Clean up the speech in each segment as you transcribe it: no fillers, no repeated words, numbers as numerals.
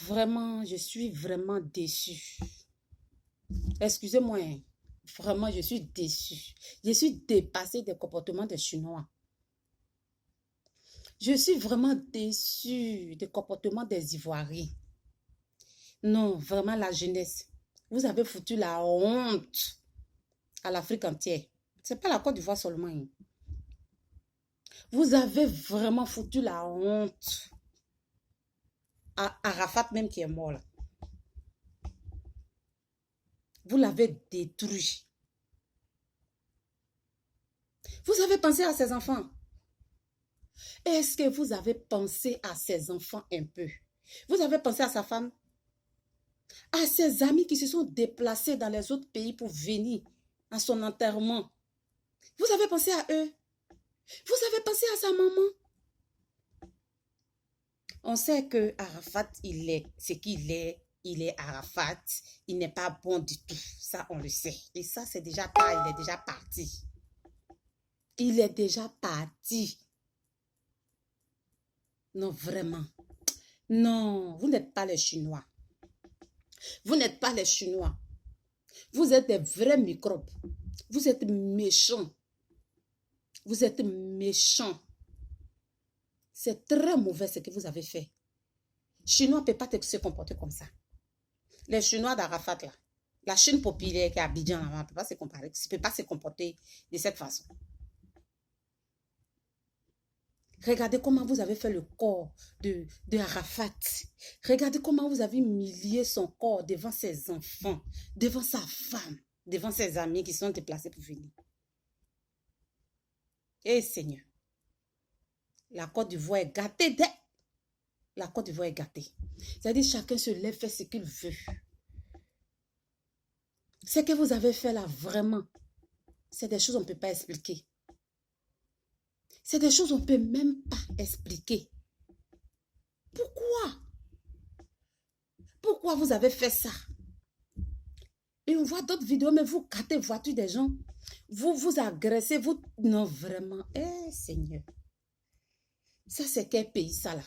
Vraiment, je suis vraiment déçue. Excusez-moi, hein. Vraiment, je suis déçue. Je suis dépassée des comportements des Chinois. Je suis vraiment déçue des comportements des Ivoiriens. Non, vraiment la jeunesse. Vous avez foutu la honte à l'Afrique entière. Ce n'est pas la Côte d'Ivoire seulement, hein. Vous avez vraiment foutu la honte à Arafat même qui est mort là. Vous l'avez détruit. Vous avez pensé à ses enfants. Est-ce que vous avez pensé à ses enfants un peu? Vous avez pensé à sa femme? À ses amis qui se sont déplacés dans les autres pays pour venir à son enterrement? Vous avez pensé à eux? Vous avez pensé à sa maman? On sait que Arafat, il est ce qu'il est. Il est Arafat. Il n'est pas bon du tout. Ça, on le sait. Et ça, c'est déjà pas, il est déjà parti. Il est déjà parti. Non, vraiment. Non, vous n'êtes pas les Chinois. Vous n'êtes pas les Chinois. Vous êtes des vrais microbes. Vous êtes méchants. Vous êtes méchants. C'est très mauvais ce que vous avez fait. Chinois ne peut pas se comporter comme ça. Les Chinois d'Arafat, là, la Chine populaire qui est à Abidjan, là, ne peut pas se comparer, ne peut pas se comporter de cette façon. Regardez comment vous avez fait le corps de Arafat. Regardez comment vous avez humilié son corps devant ses enfants, devant sa femme, devant ses amis qui sont déplacés pour venir. Eh Seigneur, la Côte d'Ivoire est gâtée. La Côte d'Ivoire est gâtée. C'est-à-dire chacun se lève, fait ce qu'il veut. Ce que vous avez fait là, vraiment, c'est des choses qu'on ne peut pas expliquer. C'est des choses qu'on ne peut même pas expliquer. Pourquoi? Pourquoi vous avez fait ça? Et on voit d'autres vidéos, mais vous gâtez voiture des gens. Vous agressez, vous... Non, vraiment. Eh, Seigneur. Ça, c'est quel pays, ça, là?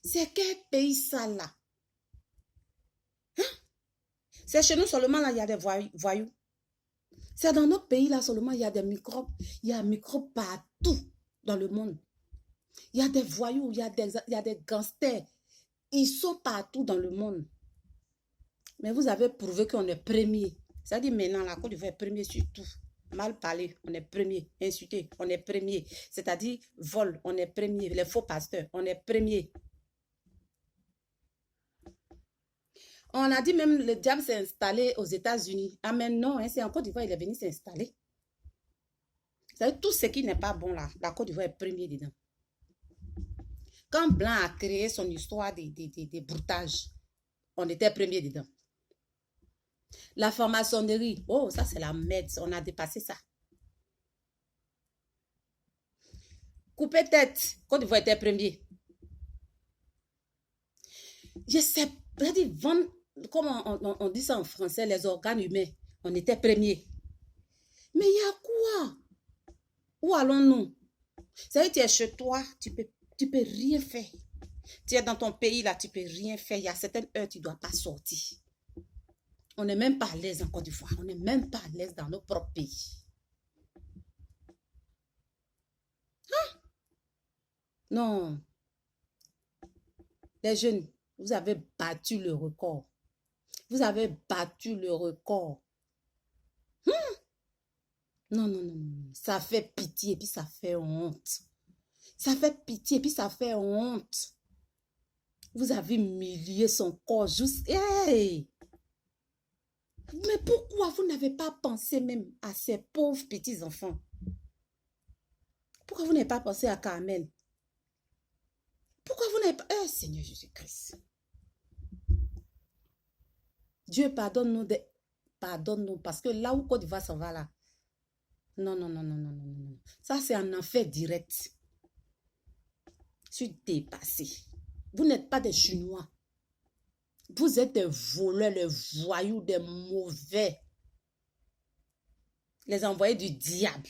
C'est quel pays, ça, là? Hein? C'est chez nous seulement, là, il y a des voyous. C'est dans notre pays, là, seulement, il y a des microbes. Il y a des microbes partout dans le monde. Il y a des voyous, il y a des gangsters. Ils sont partout dans le monde. Mais vous avez prouvé qu'on est premier. C'est-à-dire maintenant, la Côte d'Ivoire est premier sur tout. Mal parler, on est premier. Insulter, on est premier. C'est-à-dire vol, on est premier. Les faux pasteurs, on est premier. On a dit même le diable s'est installé aux États-Unis. Ah mais non, hein, c'est en Côte d'Ivoire, il est venu s'installer. C'est-à-dire tout ce qui n'est pas bon là, la Côte d'Ivoire est premier dedans. Quand Blanc a créé son histoire des broutages, on était premier dedans. La franc-maçonnerie, oh, ça c'est la merde, on a dépassé ça. Couper tête, Côte d'Ivoire était premier. Je sais, c'est-à-dire vendre, comment on dit ça en français, les organes humains, on était premier. Mais il y a quoi? Où allons-nous? C'est-à-dire tu es chez toi, tu peux rien faire. Tu es dans ton pays là, tu peux rien faire. Il y a certaines heures, tu ne dois pas sortir. On n'est même pas à l'aise en Côte d'Ivoire. On n'est même pas à l'aise dans nos propres pays. Hein? Non. Les jeunes, vous avez battu le record. Vous avez battu le record. Non, non, non, non. Ça fait pitié et puis ça fait honte. Ça fait pitié et puis ça fait honte. Vous avez humilié son corps juste... Hey! Mais pourquoi vous n'avez pas pensé même à ces pauvres petits-enfants? Pourquoi vous n'avez pas pensé à Carmel? Pourquoi vous n'avez pas... Eh, Seigneur Jésus-Christ. Dieu, pardonne-nous. Pardonne-nous. Parce que là où Côte d'Ivoire s'en va là. Non, non, non, non, non, non, non. Ça, c'est un enfer direct. Je suis dépassée. Vous n'êtes pas des Chinois. Vous êtes des voleurs, des voyous, des mauvais. Les envoyés du diable.